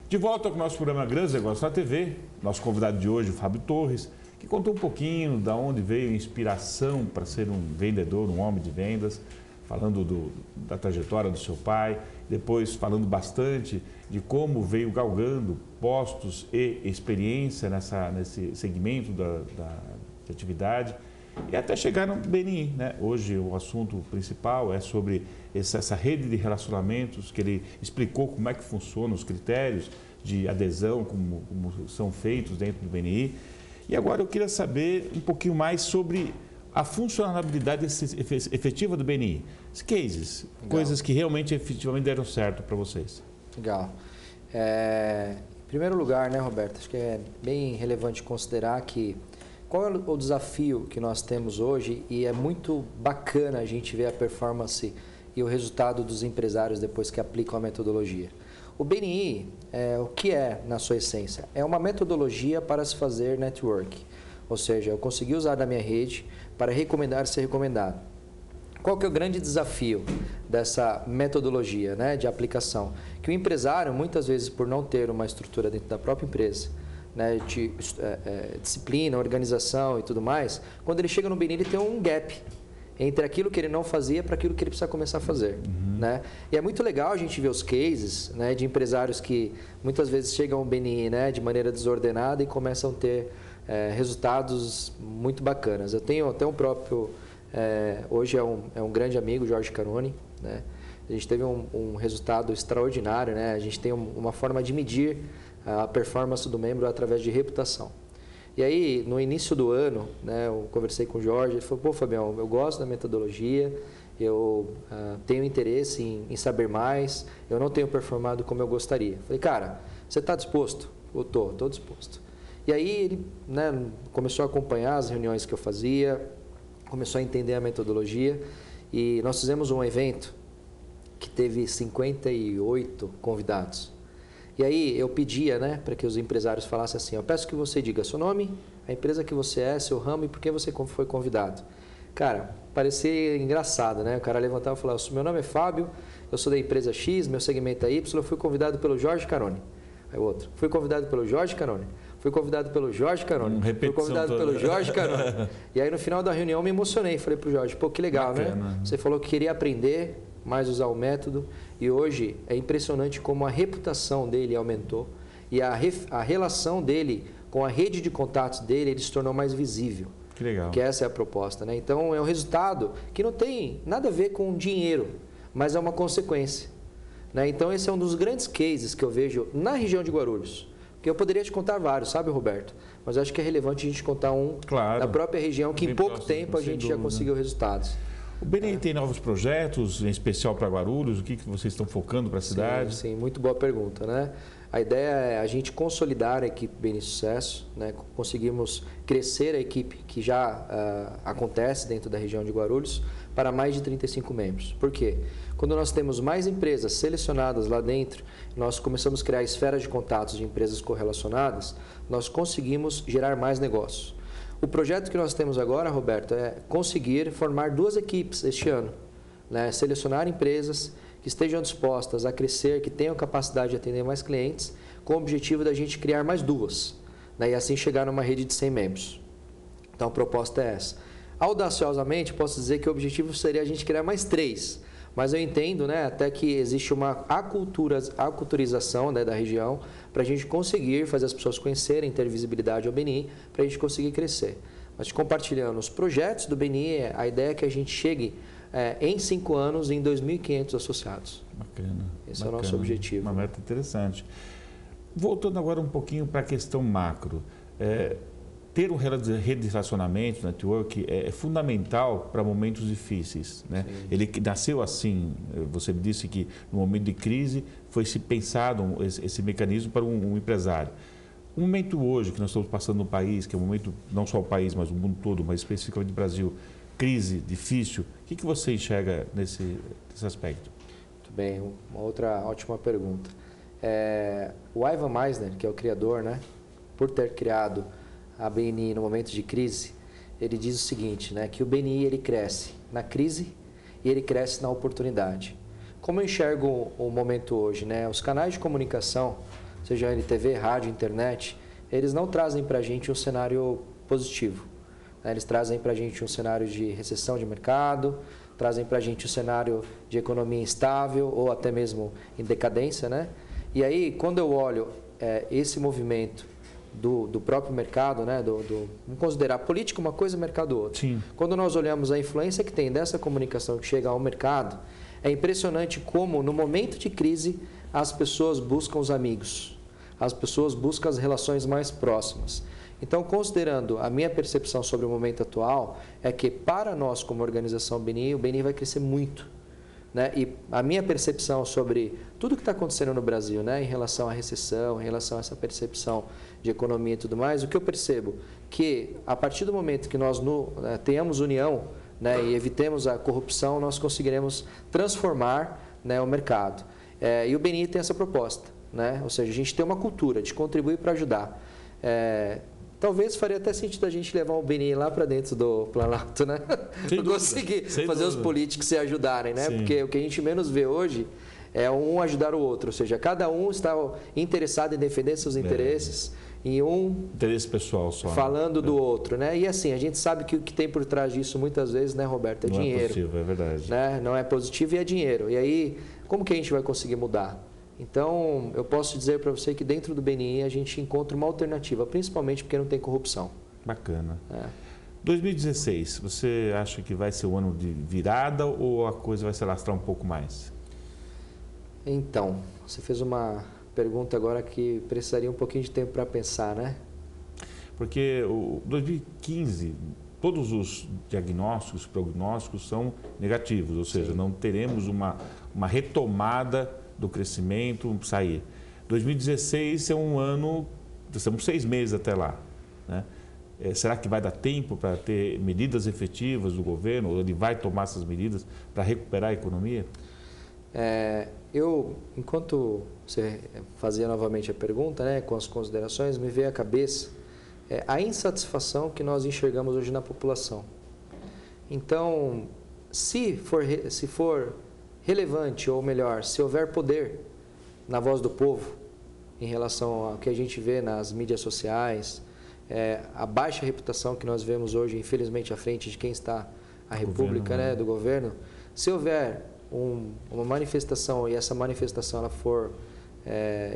De volta com o nosso programa Grandes Negócios na TV, nosso convidado de hoje, o Fábio Torres, que contou um pouquinho da onde veio a inspiração para ser um vendedor, um homem de vendas, falando da trajetória do seu pai, depois falando bastante de como veio galgando postos e experiência nesse segmento de atividade e até chegar no BNI, né? Hoje o assunto principal é sobre essa rede de relacionamentos, que ele explicou como é que funciona, os critérios de adesão, como são feitos dentro do BNI. E agora eu queria saber um pouquinho mais sobre a funcionalidade efetiva do BNI. Os cases, legal. Coisas que realmente efetivamente deram certo para vocês. Legal. Em primeiro lugar, né, Roberto, acho que é bem relevante considerar que qual é o desafio que nós temos hoje, e é muito bacana a gente ver a performance e o resultado dos empresários depois que aplicam a metodologia. O BNI, o que é na sua essência? É uma metodologia para se fazer network, ou seja, eu consegui usar da minha rede para recomendar e ser recomendado. Qual que é o grande desafio dessa metodologia, né, de aplicação? Que o empresário, muitas vezes, por não ter uma estrutura dentro da própria empresa, né, de disciplina, organização e tudo mais, quando ele chega no BNI, ele tem um gap entre aquilo que ele não fazia para aquilo que ele precisa começar a fazer. Né? E é muito legal a gente ver os cases, né, de empresários que muitas vezes chegam ao BNI, né, de maneira desordenada e começam a ter resultados muito bacanas. Eu tenho até um próprio, hoje é um grande amigo, Jorge Caroni, né? A gente teve um resultado extraordinário, né? A gente tem uma forma de medir a performance do membro através de reputação. E aí, no início do ano, né, eu conversei com o Jorge, ele falou, pô, Fabião, eu gosto da metodologia, eu tenho interesse em saber mais, eu não tenho performado como eu gostaria. Falei, cara, você está disposto? Eu estou disposto. E aí, ele, né, começou a acompanhar as reuniões que eu fazia, começou a entender a metodologia, e nós fizemos um evento que teve 58 convidados. E aí eu pedia, né, para que os empresários falassem assim, eu peço que você diga seu nome, a empresa que você é, seu ramo e por que você foi convidado. Cara, parecia engraçado, né? O cara levantava e falava, meu nome é Fábio, eu sou da empresa X, meu segmento é Y, eu fui convidado pelo Jorge Caroni. Aí o outro, fui convidado pelo Jorge Caroni. Fui convidado pelo Jorge Caroni. Fui convidado pelo Jorge Caroni. E aí no final da reunião eu me emocionei, falei pro Jorge, pô, que legal, bacana, né? Você falou que queria aprender mais usar o método, e hoje é impressionante como a reputação dele aumentou e a relação dele com a rede de contatos dele, ele se tornou mais visível. Que legal. Que essa é a proposta, né? Então é um resultado que não tem nada a ver com dinheiro, mas é uma consequência, né? Então esse é um dos grandes cases que eu vejo na região de Guarulhos, que eu poderia te contar vários, sabe, Roberto? Mas acho que é relevante a gente contar um da própria região que em pouco tempo a gente já conseguiu resultados. O BNI tem novos projetos, em especial para Guarulhos? O que vocês estão focando para a cidade? Sim, muito boa pergunta, né? A ideia é a gente consolidar a equipe BNI Sucesso, né? Conseguimos crescer a equipe que já acontece dentro da região de Guarulhos para mais de 35 membros. Por quê? Quando nós temos mais empresas selecionadas lá dentro, nós começamos a criar esferas de contatos de empresas correlacionadas, nós conseguimos gerar mais negócios. O projeto que nós temos agora, Roberto, é conseguir formar 2 equipes este ano, né? Selecionar empresas que estejam dispostas a crescer, que tenham capacidade de atender mais clientes, com o objetivo da gente criar mais 2, né? E assim chegar numa rede de 100 membros. Então a proposta é essa. Audaciosamente, posso dizer que o objetivo seria a gente criar mais 3, mas eu entendo, né, até que existe uma aculturização, né, da região para a gente conseguir fazer as pessoas conhecerem, ter visibilidade ao BNI, para a gente conseguir crescer. Mas compartilhando os projetos do BNI, a ideia é que a gente chegue em 5 anos em 2.500 associados. Bacana. Esse é o nosso objetivo. Uma meta interessante. Voltando agora um pouquinho para a questão macro. Ter uma rede de relacionamento, network, é fundamental para momentos difíceis, né? Ele nasceu assim, você disse que no momento de crise foi se pensado esse mecanismo para um empresário. O momento hoje que nós estamos passando no país, que é um momento, não só o país, mas o mundo todo, mas especificamente o Brasil, crise, difícil, o que você enxerga nesse aspecto? Muito bem, uma outra ótima pergunta. O Ivan Misner, que é o criador, né, por ter criado a BNI no momento de crise, ele diz o seguinte, né, que o BNI ele cresce na crise e ele cresce na oportunidade. Como eu enxergo o momento hoje, né, os canais de comunicação seja ele TV, rádio, internet, eles não trazem para a gente um cenário positivo. Eles trazem para a gente um cenário de recessão de mercado, trazem para a gente um cenário de economia instável ou até mesmo em decadência, né? E aí, quando eu olho esse movimento do próprio mercado, né? Vamos considerar política uma coisa e mercado outra. Sim. Quando nós olhamos a influência que tem dessa comunicação que chega ao mercado, é impressionante como, no momento de crise, as pessoas buscam os amigos, as pessoas buscam as relações mais próximas. Então, considerando a minha percepção sobre o momento atual, é que para nós, como organização BNI, o BNI vai crescer muito. Né? E a minha percepção sobre tudo que está acontecendo no Brasil, né? Em relação à recessão, em relação a essa percepção de economia e tudo mais, o que eu percebo? Que a partir do momento que nós tenhamos união, né? E evitemos a corrupção, nós conseguiremos transformar, né? O mercado. E o BNI tem essa proposta, né? Ou seja, a gente tem uma cultura de contribuir para ajudar. Talvez faria até sentido a gente levar o BNI lá para dentro do Planalto, né? Para conseguir fazer os políticos se ajudarem, né? Sim. Porque o que a gente menos vê hoje é um ajudar o outro, ou seja, cada um está interessado em defender seus interesses e interesse pessoal só, falando do outro, né? E assim, a gente sabe que o que tem por trás disso muitas vezes, né, Roberto, é dinheiro. Não é positivo, é verdade. Né? Não é positivo e é dinheiro. E aí, como que a gente vai conseguir mudar? Então, eu posso dizer para você que dentro do BNI a gente encontra uma alternativa, principalmente porque não tem corrupção. Bacana. 2016, você acha que vai ser o ano de virada ou a coisa vai se alastrar um pouco mais? Então, você fez uma pergunta agora que precisaria um pouquinho de tempo para pensar, né? Porque o 2015, todos os diagnósticos, prognósticos são negativos, ou seja, não teremos uma retomada do crescimento, sair. 2016 é um ano, estamos 6 meses até lá, né? Será que vai dar tempo para ter medidas efetivas do governo, ou ele vai tomar essas medidas para recuperar a economia? Enquanto você fazia novamente a pergunta, né, com as considerações, me veio à cabeça a insatisfação que nós enxergamos hoje na população. Então, se for relevante, ou melhor, se houver poder na voz do povo em relação ao que a gente vê nas mídias sociais, a baixa reputação que nós vemos hoje, infelizmente, à frente de quem está a República, né, do governo, se houver uma manifestação e essa manifestação ela for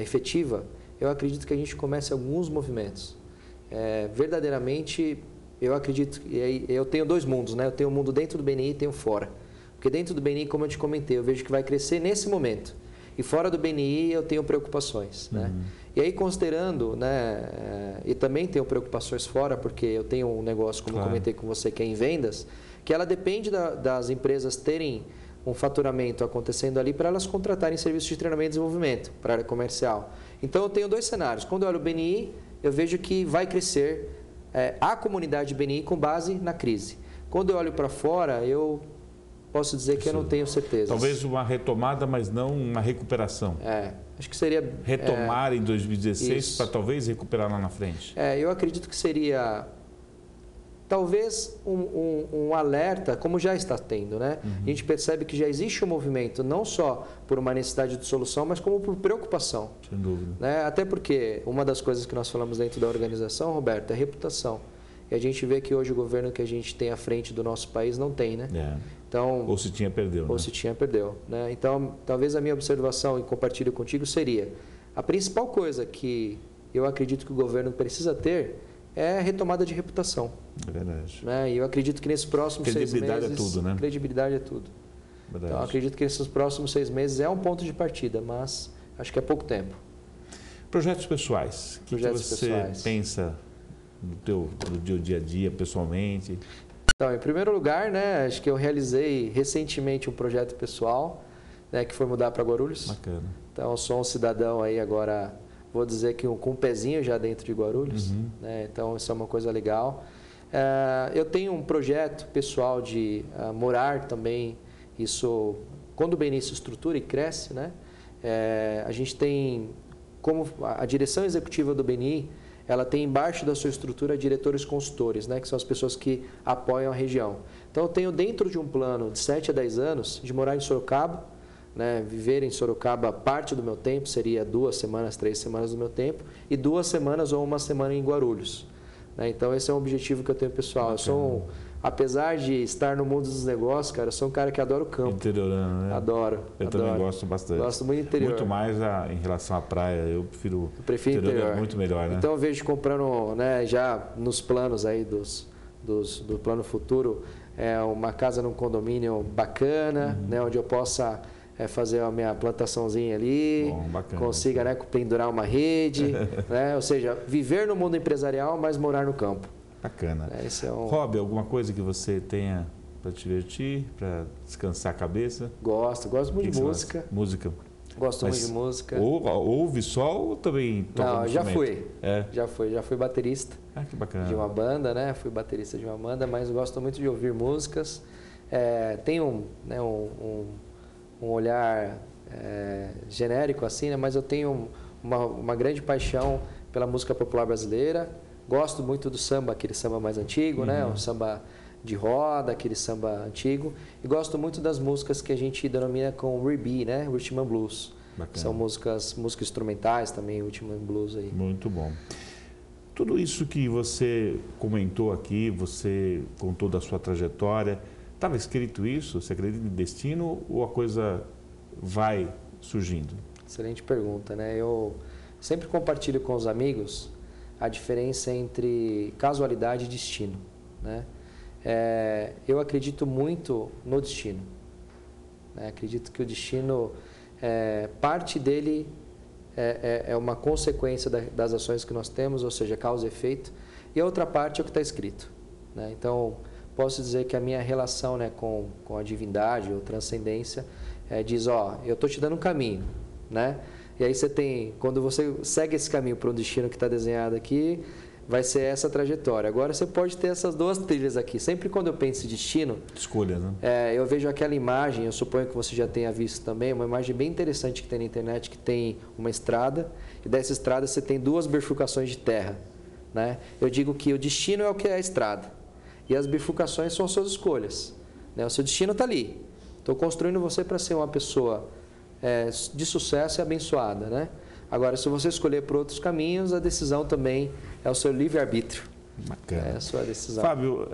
efetiva, eu acredito que a gente comece alguns movimentos. Verdadeiramente, eu acredito que eu tenho 2 mundos, né? Eu tenho um mundo dentro do BNI e tenho fora. Porque dentro do BNI, como eu te comentei, eu vejo que vai crescer nesse momento. E fora do BNI eu tenho preocupações, né? E aí considerando, né, e também tenho preocupações fora, porque eu tenho um negócio, como eu comentei com você, que é em vendas, que ela depende das empresas terem um faturamento acontecendo ali para elas contratarem serviços de treinamento e desenvolvimento para a área comercial. Então eu tenho 2 cenários. Quando eu olho o BNI, eu vejo que vai crescer a comunidade BNI com base na crise. Quando eu olho para fora, eu posso dizer que eu não tenho certeza. Talvez uma retomada, mas não uma recuperação. Acho que seria... Retomar em 2016 para talvez recuperar lá na frente. Eu acredito que seria talvez um alerta, como já está tendo, né? A gente percebe que já existe um movimento, não só por uma necessidade de solução, mas como por preocupação. Sem dúvida. Né? Até porque uma das coisas que nós falamos dentro da organização, Roberto, é reputação. E a gente vê que hoje o governo que a gente tem à frente do nosso país não tem, né? Então, ou se tinha, perdeu. Ou se tinha, perdeu. Né? Então, talvez a minha observação e compartilho contigo seria a principal coisa que eu acredito que o governo precisa ter é a retomada de reputação. É verdade. Né? E eu acredito que nesses próximos 6 meses... Credibilidade é tudo, né? Credibilidade é tudo. Verdade. Então, eu acredito que nesses próximos 6 meses é um ponto de partida, mas acho que é pouco tempo. Projetos pessoais. O que você pensa do dia a dia, pessoalmente? Então, em primeiro lugar, né, acho que eu realizei recentemente um projeto pessoal, né, que foi mudar para Guarulhos. Bacana. Então, eu sou um cidadão aí agora, vou dizer que com um pezinho já dentro de Guarulhos. Né, então, isso é uma coisa legal. Eu tenho um projeto pessoal de morar também. Isso, quando o BNI se estrutura e cresce, né, a gente tem, como a direção executiva do BNI, ela tem embaixo da sua estrutura diretores consultores, né, que são as pessoas que apoiam a região. Então, eu tenho dentro de um plano de 7 a 10 anos de morar em Sorocaba, né, viver em Sorocaba parte do meu tempo, seria 2 semanas, 3 semanas do meu tempo, e 2 semanas ou 1 semana em Guarulhos. Né? Então, esse é um objetivo que eu tenho pessoal. Eu sou, apesar de estar no mundo dos negócios, cara, eu sou um cara que adora o campo. Interiorano, né? Adoro. Também gosto bastante. Gosto muito do interior. Muito mais em relação à praia, eu prefiro interior. É muito melhor, né? Então, eu vejo comprando, né, já nos planos aí do plano futuro, uma casa num condomínio bacana, né, onde eu possa fazer a minha plantaçãozinha ali, bom, bacana, consiga, né, pendurar uma rede, né, ou seja, viver no mundo empresarial, mas morar no campo. Bacana. Esse é Hobby, alguma coisa que você tenha para te divertir, para descansar a cabeça? Gosto muito de música. Música. Gosto muito de música. Ouve só ou também toca Não, já fui. Já fui baterista. Ah, que bacana. De uma banda, né? Fui baterista de uma banda, mas gosto muito de ouvir músicas. Tenho um olhar genérico assim, né? Mas eu tenho uma grande paixão pela música popular brasileira. Gosto muito do samba, aquele samba mais antigo, né? O samba de roda, aquele samba antigo. E gosto muito das músicas que a gente denomina com R&B, né? Rhythm and Blues. Bacana. São músicas instrumentais também, Rhythm and Blues aí. Muito bom. Tudo isso que você comentou aqui, você contou da sua trajetória, estava escrito isso? Você acredita em destino ou a coisa vai surgindo? Excelente pergunta, né? Eu sempre compartilho com os amigos a diferença entre casualidade e destino, né? Eu acredito muito no destino. Né? Acredito que o destino, parte dele é uma consequência das ações que nós temos, ou seja, causa e efeito, e a outra parte é o que está escrito. Né? Então, posso dizer que a minha relação, né, com a divindade ou transcendência diz, eu estou te dando um caminho, né? E aí quando você segue esse caminho para um destino que está desenhado aqui, vai ser essa trajetória. Agora você pode ter essas 2 trilhas aqui. Sempre quando eu penso em destino, escolha, né? Eu vejo aquela imagem, eu suponho que você já tenha visto também, uma imagem bem interessante que tem na internet, que tem uma estrada, e dessa estrada você tem 2 bifurcações de terra. Né? Eu digo que o destino é o que é a estrada, e as bifurcações são as suas escolhas. Né? O seu destino está ali. Estou construindo você para ser uma pessoa de sucesso e abençoada. Né? Agora, se você escolher por outros caminhos, a decisão também é o seu livre-arbítrio. Bacana. É a sua decisão. Fábio,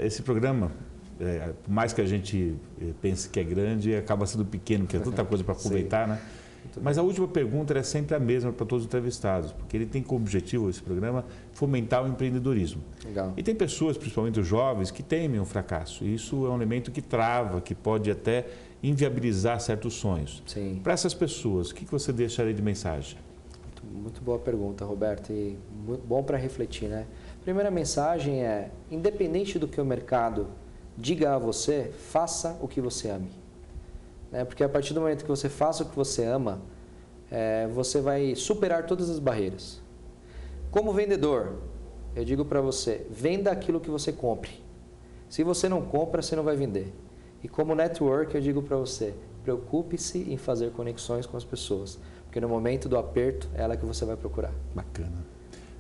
esse programa, por mais que a gente pense que é grande, acaba sendo pequeno, que é tanta coisa para aproveitar, né? Mas a última pergunta é sempre a mesma para todos os entrevistados, porque ele tem como objetivo, esse programa, fomentar o empreendedorismo. Legal. E tem pessoas, principalmente os jovens, que temem o fracasso. E isso é um elemento que trava, que pode até inviabilizar certos sonhos. Sim. Para essas pessoas, o que você deixaria de mensagem? Muito boa pergunta, Roberto, e muito bom para refletir, né? Primeira mensagem é, independente do que o mercado diga a você, faça o que você ame. Né? Porque a partir do momento que você faça o que você ama, você vai superar todas as barreiras. Como vendedor, eu digo para você, venda aquilo que você compre. Se você não compra, você não vai vender. E como network, eu digo para você, preocupe-se em fazer conexões com as pessoas. Porque no momento do aperto, é ela que você vai procurar. Bacana.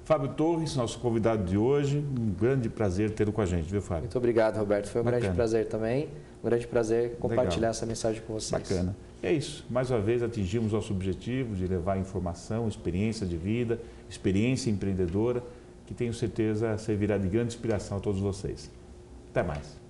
Fábio Torres, nosso convidado de hoje. Um grande prazer tê-lo com a gente, viu, Fábio? Muito obrigado, Roberto. Foi um grande prazer também. Um grande prazer compartilhar essa mensagem com vocês. Bacana. É isso. Mais uma vez atingimos nosso objetivo de levar informação, experiência de vida, experiência empreendedora, que tenho certeza servirá de grande inspiração a todos vocês. Até mais.